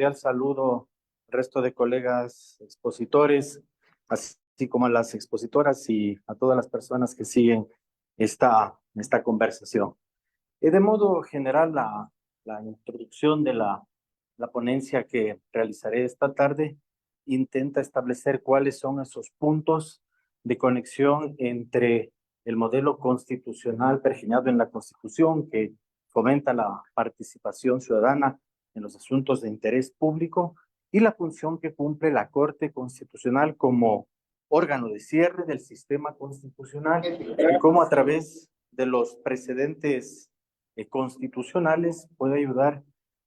cordial saludo al resto de colegas expositores, así como a las expositoras y a todas las personas que siguen esta conversación. De modo general, la introducción de la ponencia que realizaré esta tarde intenta establecer cuáles son esos puntos de conexión entre el modelo constitucional pergeñado en la Constitución que fomenta la participación ciudadana en los asuntos de interés público y la función que cumple la Corte Constitucional como órgano de cierre del sistema constitucional y cómo a través de los precedentes constitucionales puede ayudar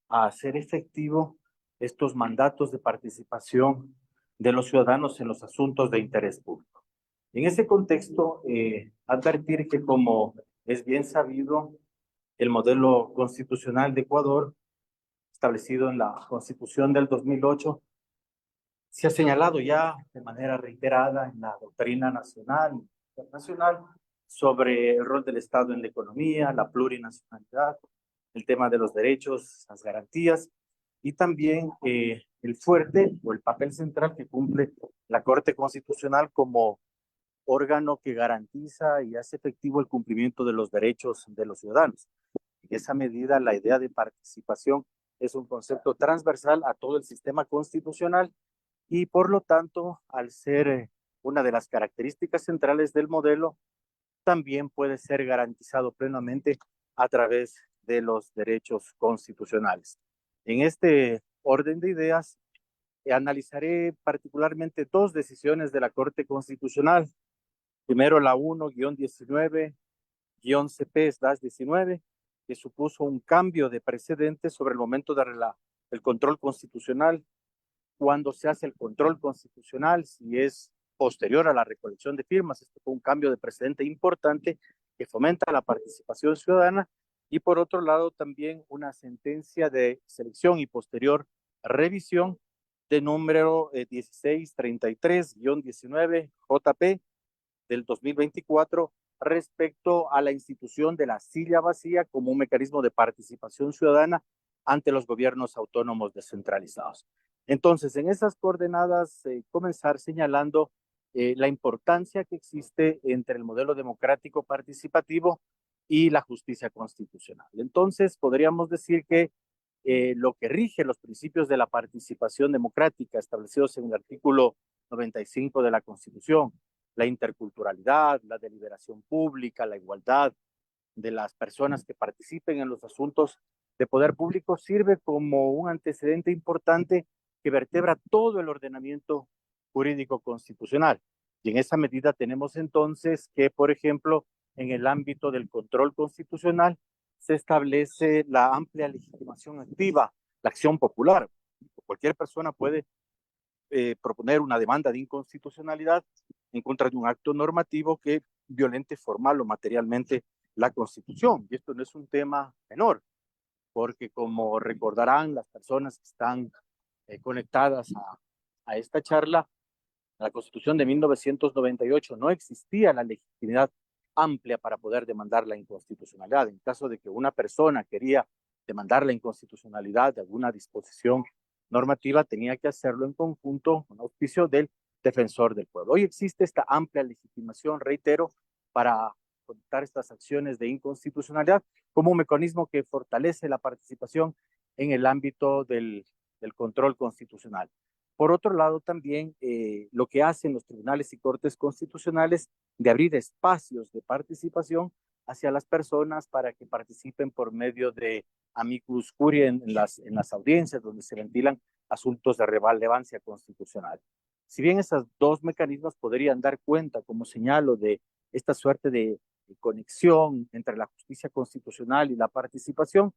a hacer efectivo estos mandatos de participación de los ciudadanos en los asuntos de interés público. En ese contexto, advertir que como es bien sabido, el modelo constitucional de Ecuador, establecido en la Constitución del 2008, se ha señalado ya de manera reiterada en la doctrina nacional e internacional sobre el rol del Estado en la economía, la plurinacionalidad, el tema de los derechos, las garantías y también el fuerte o el papel central que cumple la Corte Constitucional como órgano que garantiza y hace efectivo el cumplimiento de los derechos de los ciudadanos. En esa medida, la idea de participación es un concepto transversal a todo el sistema constitucional y por lo tanto, al ser una de las características centrales del modelo, también puede ser garantizado plenamente a través de los derechos constitucionales. En este orden de ideas, analizaré particularmente dos decisiones de la Corte Constitucional. Primero, la 1-19-CP-19, que supuso un cambio de precedente sobre el momento del control constitucional. Cuando se hace el control constitucional, si es posterior a la recolección de firmas, esto fue un cambio de precedente importante que fomenta la participación ciudadana y por otro lado también una sentencia de selección y posterior revisión de número 1633-19 JP del 2024 respecto a la institución de la silla vacía como un mecanismo de participación ciudadana ante los gobiernos autónomos descentralizados. Entonces, en esas coordenadas, comenzar señalando la importancia que existe entre el modelo democrático participativo y la justicia constitucional. Entonces, podríamos decir que lo que rige los principios de la participación democrática establecidos en el artículo 95 de la Constitución, la interculturalidad, la deliberación pública, la igualdad de las personas que participen en los asuntos de poder público, sirve como un antecedente importante que vertebra todo el ordenamiento jurídico constitucional. Y en esa medida tenemos entonces que, por ejemplo, en el ámbito del control constitucional, se establece la amplia legitimación activa, la acción popular. Cualquier persona puede proponer una demanda de inconstitucionalidad en contra de un acto normativo que violente formal o materialmente la Constitución. Y esto no es un tema menor, porque como recordarán las personas que están conectadas a esta charla, la Constitución de 1998 no existía la legitimidad amplia para poder demandar la inconstitucionalidad. En caso de que una persona quería demandar la inconstitucionalidad de alguna disposición normativa, tenía que hacerlo en conjunto con auspicio del defensor del pueblo. Hoy existe esta amplia legitimación, reitero, para conectar estas acciones de inconstitucionalidad como un mecanismo que fortalece la participación en el ámbito del control constitucional. Por otro lado, también lo que hacen los tribunales y cortes constitucionales de abrir espacios de participación hacia las personas para que participen por medio de amicus curiae en las audiencias donde se ventilan asuntos de relevancia constitucional. Si bien esos dos mecanismos podrían dar cuenta, como señalo, de esta suerte de conexión entre la justicia constitucional y la participación,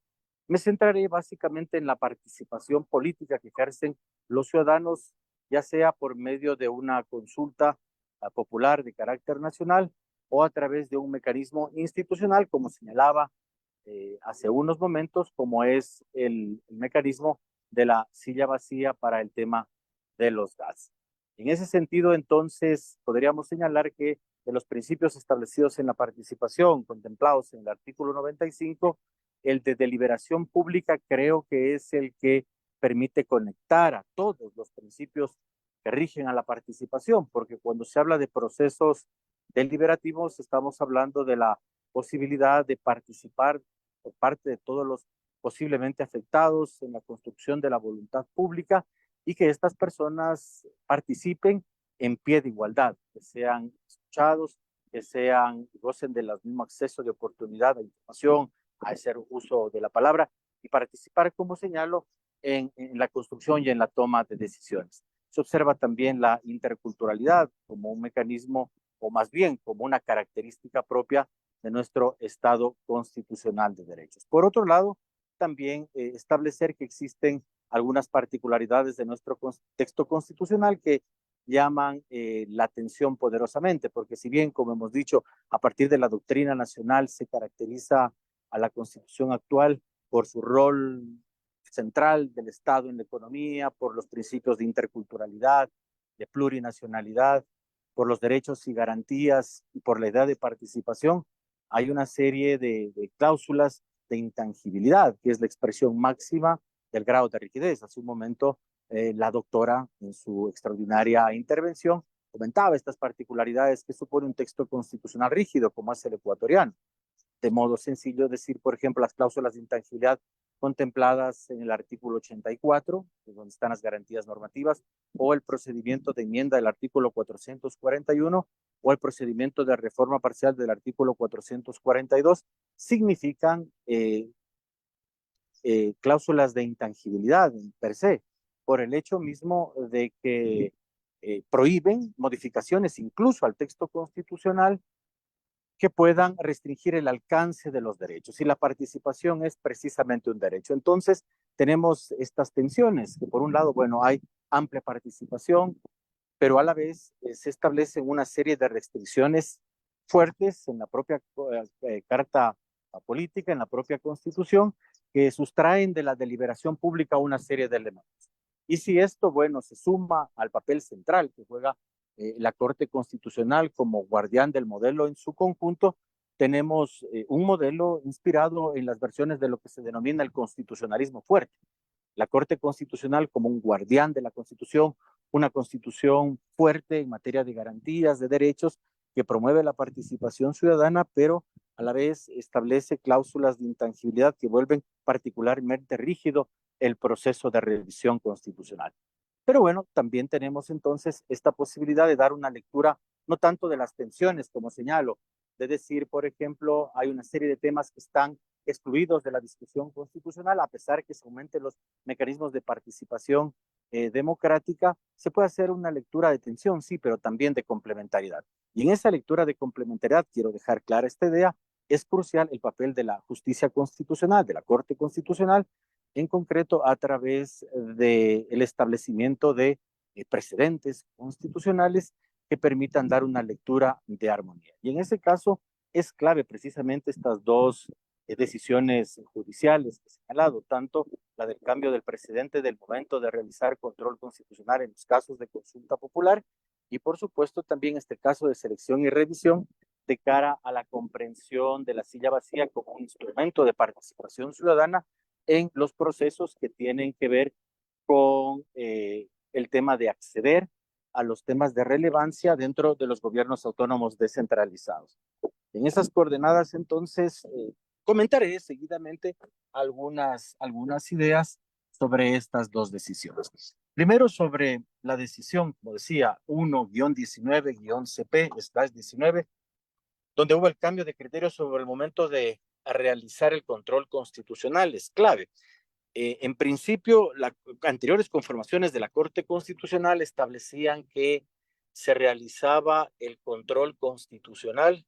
me centraré básicamente en la participación política que ejercen los ciudadanos, ya sea por medio de una consulta popular de carácter nacional o a través de un mecanismo institucional, como señalaba hace unos momentos, como es el mecanismo de la silla vacía para el tema de los gas. En ese sentido, entonces, podríamos señalar que de los principios establecidos en la participación, contemplados en el artículo 95, el de deliberación pública creo que es el que permite conectar a todos los principios que rigen a la participación, porque cuando se habla de procesos deliberativos estamos hablando de la posibilidad de participar por parte de todos los posiblemente afectados en la construcción de la voluntad pública y que estas personas participen en pie de igualdad, que sean escuchados, que sean, gocen del mismo acceso de oportunidad a información, a hacer uso de la palabra y participar, como señalo, en la construcción y en la toma de decisiones. Se observa también la interculturalidad como un mecanismo, o más bien como una característica propia de nuestro Estado constitucional de derechos. Por otro lado, también establecer que existen algunas particularidades de nuestro texto constitucional que llaman la atención poderosamente, porque si bien, como hemos dicho, a partir de la doctrina nacional se caracteriza a la Constitución actual por su rol central del Estado en la economía, por los principios de interculturalidad, de plurinacionalidad, por los derechos y garantías y por la edad de participación, hay una serie de cláusulas de intangibilidad, que es la expresión máxima del grado de rigidez. Hace un momento, la doctora, en su extraordinaria intervención, comentaba estas particularidades que supone un texto constitucional rígido, como es el ecuatoriano. De modo sencillo decir, por ejemplo, las cláusulas de intangibilidad contempladas en el artículo 84, donde están las garantías normativas, o el procedimiento de enmienda del artículo 441, o el procedimiento de reforma parcial del artículo 442, significan cláusulas de intangibilidad per se, por el hecho mismo de que prohíben modificaciones incluso al texto constitucional que puedan restringir el alcance de los derechos. Y la participación es precisamente un derecho. Entonces, tenemos estas tensiones, que por un lado, bueno, hay amplia participación, pero a la vez se establecen una serie de restricciones fuertes en la propia Carta Política, en la propia Constitución, que sustraen de la deliberación pública una serie de elementos. Y si esto, bueno, se suma al papel central que juega la Corte Constitucional como guardián del modelo en su conjunto, tenemos un modelo inspirado en las versiones de lo que se denomina el constitucionalismo fuerte. La Corte Constitucional como un guardián de la Constitución, una Constitución fuerte en materia de garantías, de derechos, que promueve la participación ciudadana, pero a la vez establece cláusulas de intangibilidad que vuelven particularmente rígido el proceso de revisión constitucional. Pero bueno, también tenemos entonces esta posibilidad de dar una lectura no tanto de las tensiones, como señalo, de decir, por ejemplo, hay una serie de temas que están excluidos de la discusión constitucional, a pesar que se aumenten los mecanismos de participación democrática, se puede hacer una lectura de tensión, sí, pero también de complementariedad. Y en esa lectura de complementariedad, quiero dejar clara esta idea, es crucial el papel de la justicia constitucional, de la Corte Constitucional, en concreto a través del establecimiento de precedentes constitucionales que permitan dar una lectura de armonía. Y en ese caso es clave precisamente estas dos decisiones judiciales que he señalado, tanto la del cambio del presidente del momento de realizar control constitucional en los casos de consulta popular y por supuesto también este caso de selección y revisión de cara a la comprensión de la silla vacía como un instrumento de participación ciudadana en los procesos que tienen que ver con el tema de acceder a los temas de relevancia dentro de los gobiernos autónomos descentralizados. En esas coordenadas, entonces, comentaré seguidamente algunas ideas sobre estas dos decisiones. Primero, sobre la decisión, como decía, 1-19-CP/19, donde hubo el cambio de criterio sobre el momento de realizar el control constitucional, es clave. En principio, las anteriores conformaciones de la Corte Constitucional establecían que se realizaba el control constitucional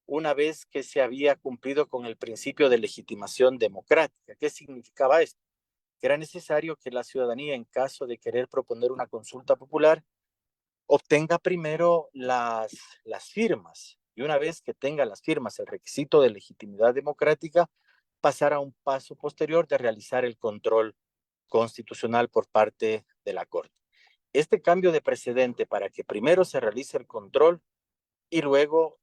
una vez que se había cumplido con el principio de legitimación democrática. ¿Qué significaba esto? Que era necesario que la ciudadanía, en caso de querer proponer una consulta popular, obtenga primero las firmas. Y una vez que tenga las firmas, el requisito de legitimidad democrática, pasar a un paso posterior de realizar el control constitucional por parte de la Corte. Este cambio de precedente para que primero se realice el control y luego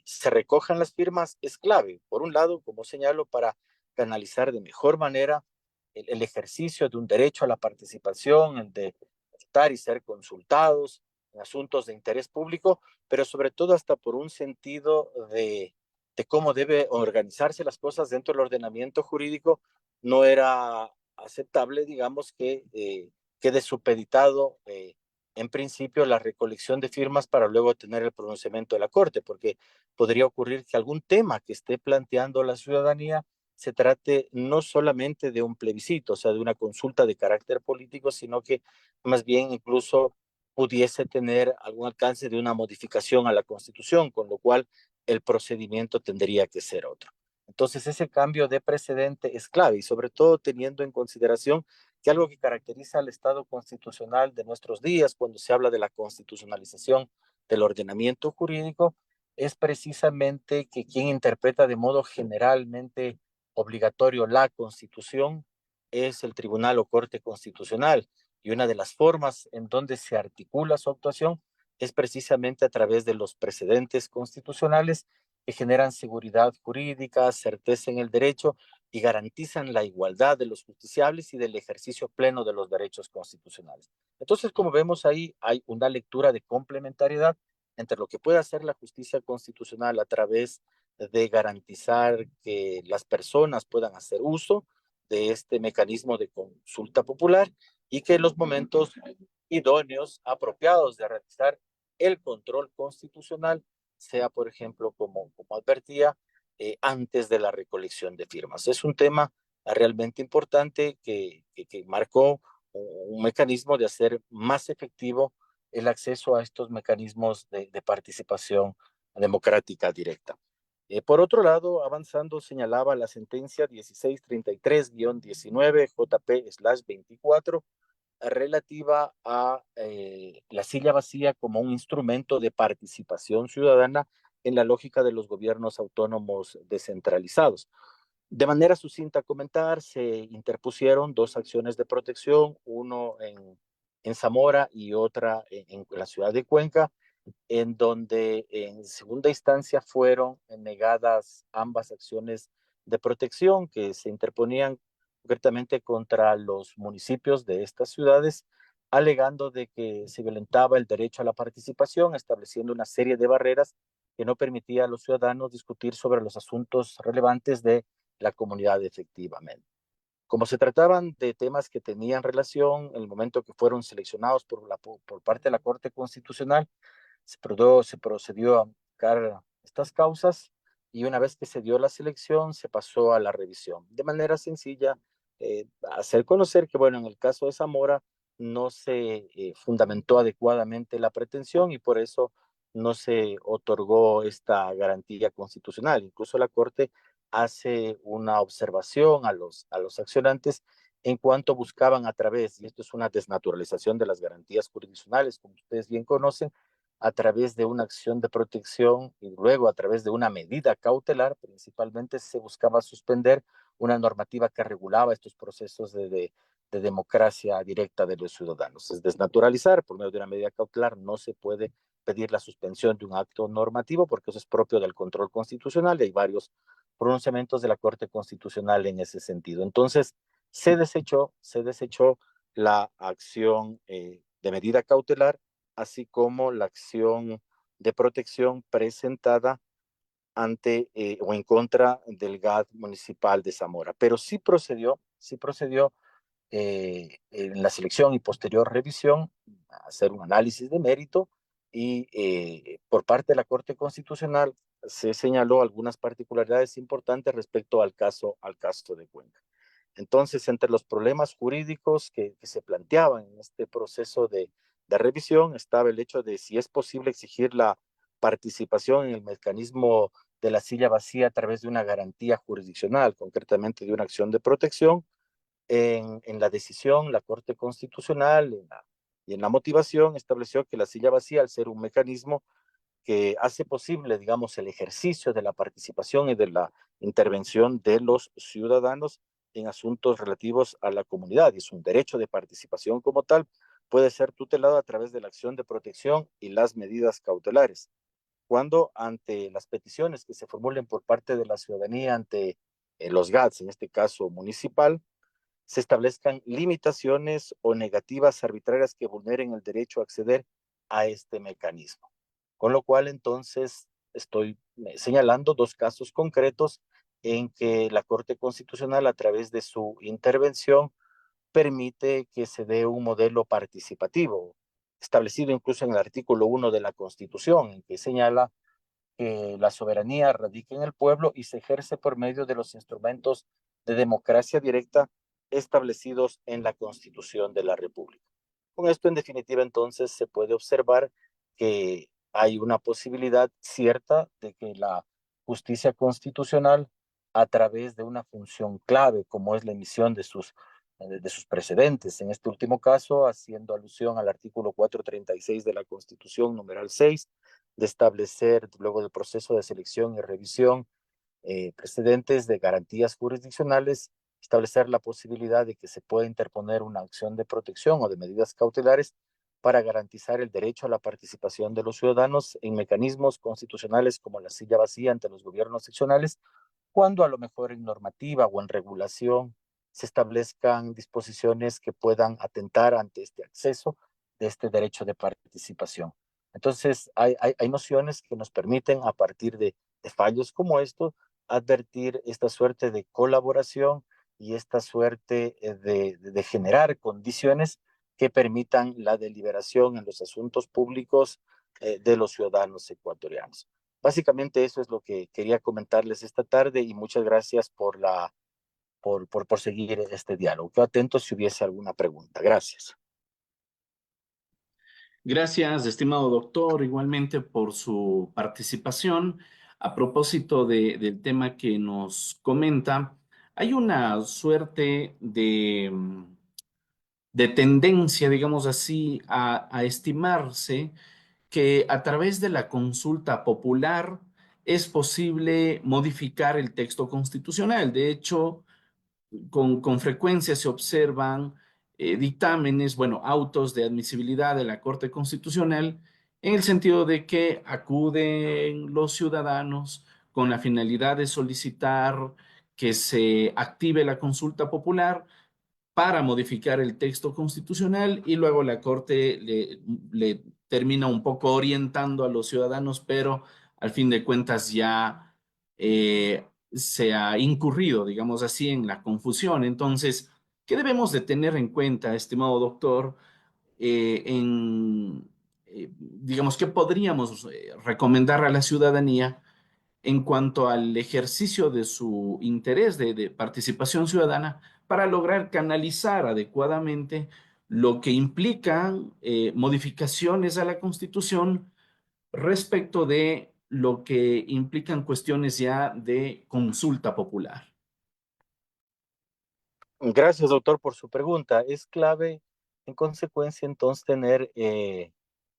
se recojan las firmas es clave. Por un lado, como señalo, para canalizar de mejor manera el ejercicio de un derecho a la participación, el de votar y ser consultados en asuntos de interés público, pero sobre todo hasta por un sentido de cómo debe organizarse las cosas dentro del ordenamiento jurídico. No era aceptable, digamos, que quede supeditado en principio la recolección de firmas para luego tener el pronunciamiento de la Corte, porque podría ocurrir que algún tema que esté planteando la ciudadanía se trate no solamente de un plebiscito, o sea, de una consulta de carácter político, sino que más bien incluso pudiese tener algún alcance de una modificación a la Constitución, con lo cual el procedimiento tendría que ser otro. Entonces, ese cambio de precedente es clave y sobre todo teniendo en consideración que algo que caracteriza al Estado constitucional de nuestros días, cuando se habla de la constitucionalización del ordenamiento jurídico, es precisamente que quien interpreta de modo generalmente obligatorio la Constitución es el Tribunal o Corte Constitucional. Y una de las formas en donde se articula su actuación es precisamente a través de los precedentes constitucionales que generan seguridad jurídica, certeza en el derecho y garantizan la igualdad de los justiciables y del ejercicio pleno de los derechos constitucionales. Entonces, como vemos ahí, hay una lectura de complementariedad entre lo que puede hacer la justicia constitucional a través de garantizar que las personas puedan hacer uso de este mecanismo de consulta popular y que en los momentos idóneos, apropiados de realizar el control constitucional, sea, por ejemplo, como advertía, antes de la recolección de firmas. Es un tema realmente importante que marcó un mecanismo de hacer más efectivo el acceso a estos mecanismos de participación democrática directa. Por otro lado, avanzando, señalaba la sentencia 1633-19 JP/24 relativa a la silla vacía como un instrumento de participación ciudadana en la lógica de los gobiernos autónomos descentralizados. De manera sucinta a comentar, se interpusieron dos acciones de protección, uno en Zamora y otra en la ciudad de Cuenca, en donde en segunda instancia fueron negadas ambas acciones de protección que se interponían concretamente contra los municipios de estas ciudades, alegando de que se violentaba el derecho a la participación, estableciendo una serie de barreras que no permitía a los ciudadanos discutir sobre los asuntos relevantes de la comunidad efectivamente. Como se trataban de temas que tenían relación en el momento que fueron seleccionados por parte de la Corte Constitucional, se procedió a buscar estas causas y una vez que se dio la selección se pasó a la revisión. De manera sencilla, hacer conocer que, bueno, en el caso de Zamora no se fundamentó adecuadamente la pretensión y por eso no se otorgó esta garantía constitucional. Incluso la Corte hace una observación a los accionantes en cuanto buscaban a través, y esto es una desnaturalización de las garantías jurisdiccionales, como ustedes bien conocen, a través de una acción de protección y luego a través de una medida cautelar, principalmente se buscaba suspender una normativa que regulaba estos procesos de democracia directa de los ciudadanos. Es desnaturalizar por medio de una medida cautelar, no se puede pedir la suspensión de un acto normativo porque eso es propio del control constitucional y hay varios pronunciamientos de la Corte Constitucional en ese sentido. Entonces, se desechó la acción de medida cautelar así como la acción de protección presentada ante o en contra del GAD municipal de Zamora. Pero sí procedió en la selección y posterior revisión a hacer un análisis de mérito y por parte de la Corte Constitucional se señaló algunas particularidades importantes respecto al caso de Cuenca. Entonces, entre los problemas jurídicos que se planteaban en este proceso de revisión estaba el hecho de si es posible exigir la participación en el mecanismo de la silla vacía a través de una garantía jurisdiccional, concretamente de una acción de protección. En la decisión, la Corte Constitucional y en la motivación estableció que la silla vacía, al ser un mecanismo que hace posible, digamos, el ejercicio de la participación y de la intervención de los ciudadanos en asuntos relativos a la comunidad. Y es un derecho de participación como tal, puede ser tutelado a través de la acción de protección y las medidas cautelares. Cuando ante las peticiones que se formulen por parte de la ciudadanía ante los GATS, en este caso municipal, se establezcan limitaciones o negativas arbitrarias que vulneren el derecho a acceder a este mecanismo. Con lo cual, entonces, estoy señalando dos casos concretos en que la Corte Constitucional, a través de su intervención, permite que se dé un modelo participativo, establecido incluso en el artículo 1 de la Constitución, en que señala que la soberanía radica en el pueblo y se ejerce por medio de los instrumentos de democracia directa establecidos en la Constitución de la República. Con esto, en definitiva, entonces, se puede observar que hay una posibilidad cierta de que la justicia constitucional, a través de una función clave, como es la emisión de sus precedentes, en este último caso, haciendo alusión al artículo 436 de la Constitución, numeral 6, de establecer, luego del proceso de selección y revisión, precedentes de garantías jurisdiccionales, establecer la posibilidad de que se pueda interponer una acción de protección o de medidas cautelares para garantizar el derecho a la participación de los ciudadanos en mecanismos constitucionales como la silla vacía ante los gobiernos seccionales, cuando a lo mejor en normativa o en regulación se establezcan disposiciones que puedan atentar ante este acceso de este derecho de participación. Entonces, hay nociones que nos permiten, a partir de fallos como estos, advertir esta suerte de colaboración y esta suerte de generar condiciones que permitan la deliberación en los asuntos públicos de los ciudadanos ecuatorianos. Básicamente eso es lo que quería comentarles esta tarde y muchas gracias por seguir este diálogo. Quedo atento si hubiese alguna pregunta. Gracias. Gracias, estimado doctor, igualmente por su participación. A propósito del tema que nos comenta, hay una suerte de tendencia, digamos así, a estimarse que a través de la consulta popular es posible modificar el texto constitucional. De hecho, con frecuencia se observan dictámenes, bueno, autos de admisibilidad de la Corte Constitucional en el sentido de que acuden los ciudadanos con la finalidad de solicitar que se active la consulta popular para modificar el texto constitucional y luego la Corte le termina un poco orientando a los ciudadanos, pero al fin de cuentas ya se ha incurrido, digamos así, en la confusión. Entonces, ¿qué debemos de tener en cuenta, estimado doctor, digamos, qué podríamos recomendar a la ciudadanía en cuanto al ejercicio de su interés de participación ciudadana para lograr canalizar adecuadamente lo que implican modificaciones a la Constitución respecto de lo que implican cuestiones ya de consulta popular? Gracias, doctor, por su pregunta. Es clave, en consecuencia, entonces, tener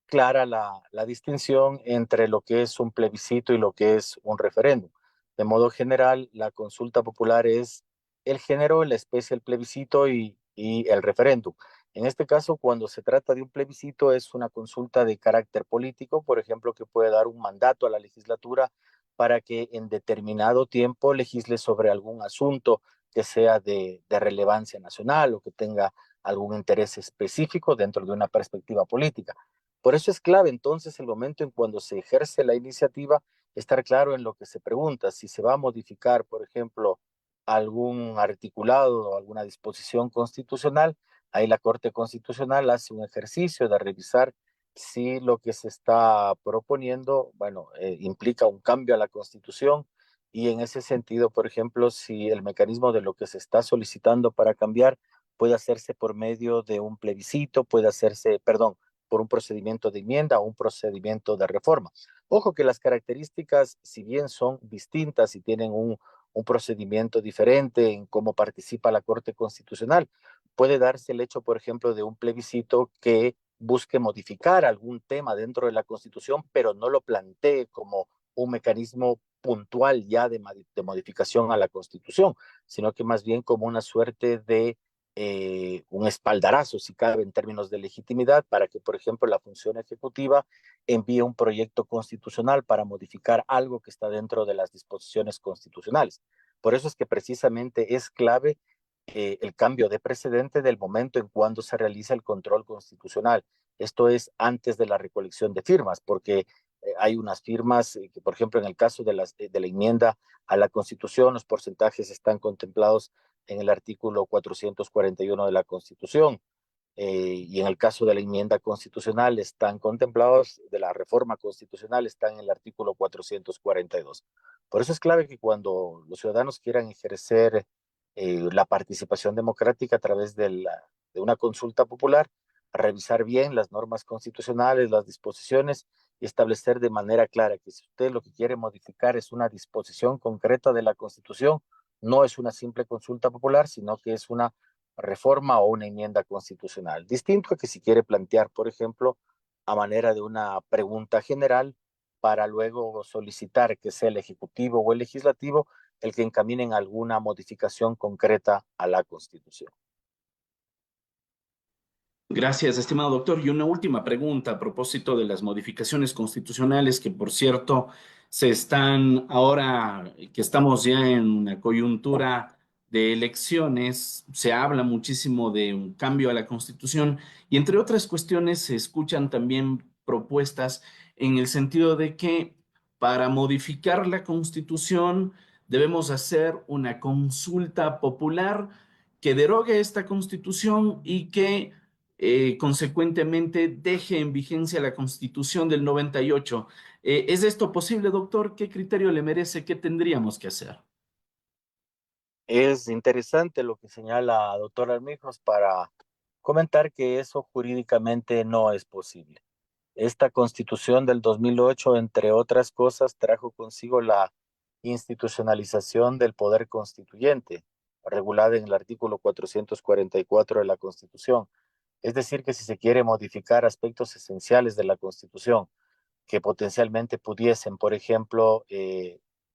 clara la distinción entre lo que es un plebiscito y lo que es un referéndum. De modo general, la consulta popular es el género, la especie, el plebiscito y el referéndum. En este caso, cuando se trata de un plebiscito, es una consulta de carácter político, por ejemplo, que puede dar un mandato a la legislatura para que en determinado tiempo legisle sobre algún asunto que sea de relevancia nacional o que tenga algún interés específico dentro de una perspectiva política. Por eso es clave entonces el momento en cuando se ejerce la iniciativa, estar claro en lo que se pregunta, si se va a modificar, por ejemplo, algún articulado o alguna disposición constitucional, ahí la Corte Constitucional hace un ejercicio de revisar si lo que se está proponiendo, bueno, implica un cambio a la Constitución y en ese sentido, por ejemplo, si el mecanismo de lo que se está solicitando para cambiar puede hacerse por medio de un plebiscito, puede hacerse, perdón, por un procedimiento de enmienda o un procedimiento de reforma. Ojo que las características, si bien son distintas y tienen un procedimiento diferente en cómo participa la Corte Constitucional, puede darse el hecho, por ejemplo, de un plebiscito que busque modificar algún tema dentro de la Constitución, pero no lo plantee como un mecanismo puntual ya de modificación a la Constitución, sino que más bien como una suerte de un espaldarazo, si cabe, en términos de legitimidad, para que, por ejemplo, la función ejecutiva envíe un proyecto constitucional para modificar algo que está dentro de las disposiciones constitucionales. Por eso es que precisamente es clave el cambio de precedente del momento en cuando se realiza el control constitucional. Esto es antes de la recolección de firmas, porque hay unas firmas que, por ejemplo, en el caso de la enmienda a la Constitución, los porcentajes están contemplados en el artículo 441 de la Constitución. Y en el caso de la enmienda constitucional están contemplados, de la reforma constitucional están en el artículo 442. Por eso es clave que cuando los ciudadanos quieran ejercer la participación democrática a través de una consulta popular, revisar bien las normas constitucionales, las disposiciones y establecer de manera clara que si usted lo que quiere modificar es una disposición concreta de la Constitución, no es una simple consulta popular, sino que es una reforma o una enmienda constitucional. Distinto a que si quiere plantear, por ejemplo, a manera de una pregunta general para luego solicitar que sea el Ejecutivo o el Legislativo el que encaminen alguna modificación concreta a la Constitución. Gracias, estimado doctor. Y una última pregunta a propósito de las modificaciones constitucionales que, por cierto, se están ahora que estamos ya en una coyuntura de elecciones, se habla muchísimo de un cambio a la Constitución y, entre otras cuestiones, se escuchan también propuestas en el sentido de que para modificar la Constitución debemos hacer una consulta popular que derogue esta Constitución y que consecuentemente deje en vigencia la Constitución del 98. ¿Es esto posible, doctor? ¿Qué criterio le merece? ¿Qué tendríamos que hacer? Es interesante lo que señala doctor Armijos para comentar que eso jurídicamente no es posible. Esta Constitución del 2008, entre otras cosas, trajo consigo la institucionalización del poder constituyente, regulada en el artículo 444 de la Constitución. Es decir, que si se quiere modificar aspectos esenciales de la Constitución que potencialmente pudiesen, por ejemplo,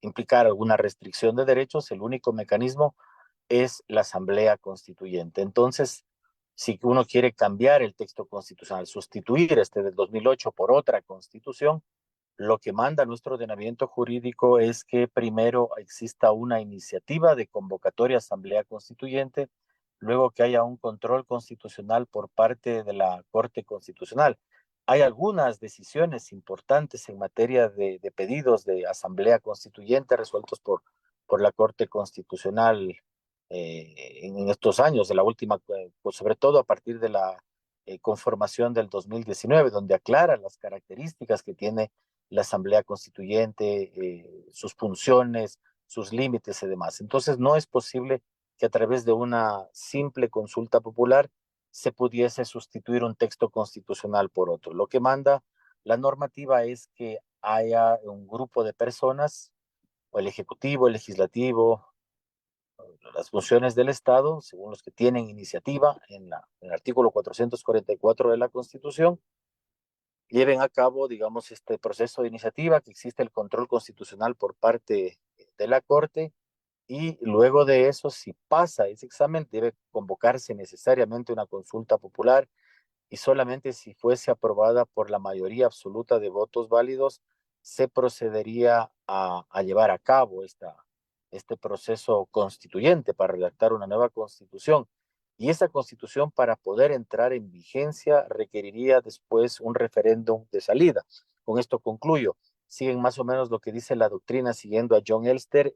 implicar alguna restricción de derechos, el único mecanismo es la Asamblea Constituyente. Entonces, si uno quiere cambiar el texto constitucional, sustituir este del 2008 por otra constitución, lo que manda nuestro ordenamiento jurídico es que primero exista una iniciativa de convocatoria a Asamblea Constituyente, luego que haya un control constitucional por parte de la Corte Constitucional. Hay algunas decisiones importantes en materia de pedidos de Asamblea Constituyente resueltos por la Corte Constitucional en estos años, de la última, pues sobre todo a partir de la conformación del 2019, donde aclara las características que tiene la Asamblea Constituyente, sus funciones, sus límites y demás. Entonces, no es posible que a través de una simple consulta popular se pudiese sustituir un texto constitucional por otro. Lo que manda la normativa es que haya un grupo de personas, o el Ejecutivo, el Legislativo, las funciones del Estado, según los que tienen iniciativa en el artículo 444 de la Constitución, lleven a cabo, digamos, este proceso de iniciativa, que existe el control constitucional por parte de la Corte, y luego de eso, si pasa ese examen, debe convocarse necesariamente una consulta popular, y solamente si fuese aprobada por la mayoría absoluta de votos válidos, se procedería a llevar a cabo este proceso constituyente para redactar una nueva constitución. Y esa constitución, para poder entrar en vigencia, requeriría después un referéndum de salida. Con esto concluyo. Siguen más o menos lo que dice la doctrina, siguiendo a John Elster.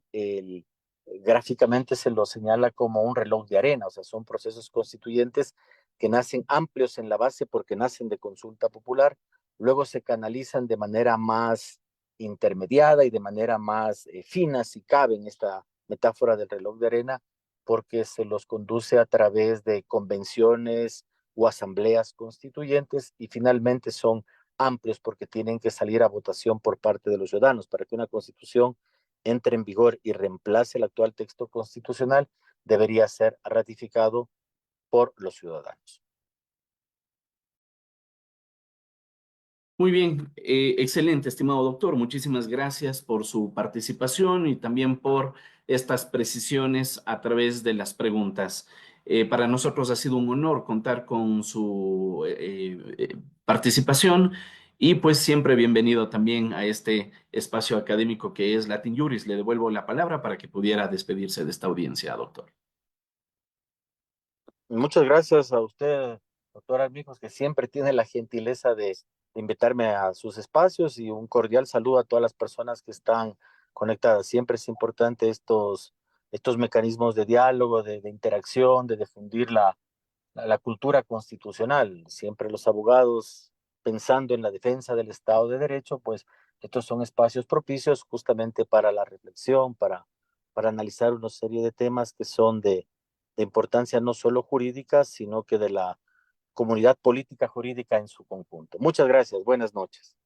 Gráficamente se lo señala como un reloj de arena, o sea, son procesos constituyentes que nacen amplios en la base porque nacen de consulta popular, luego se canalizan de manera más intermediada y de manera más fina, si cabe en esta metáfora del reloj de arena, porque se los conduce a través de convenciones o asambleas constituyentes y finalmente son amplios porque tienen que salir a votación por parte de los ciudadanos para que una constitución entre en vigor y reemplace el actual texto constitucional, debería ser ratificado por los ciudadanos. Muy bien, excelente, estimado doctor. Muchísimas gracias por su participación y también por estas precisiones a través de las preguntas. Para nosotros ha sido un honor contar con su participación y pues siempre bienvenido también a este espacio académico que es Latin Juris. Le devuelvo la palabra para que pudiera despedirse de esta audiencia, doctor. Muchas gracias a usted, doctor Armijos, que siempre tiene la gentileza de invitarme a sus espacios, y un cordial saludo a todas las personas que están conectadas. Siempre es importante estos mecanismos de diálogo, de interacción, de difundir la cultura constitucional. Siempre los abogados, pensando en la defensa del Estado de Derecho, pues estos son espacios propicios justamente para la reflexión, para analizar una serie de temas que son de importancia no solo jurídica, sino que de la comunidad política jurídica en su conjunto. Muchas gracias. Buenas noches.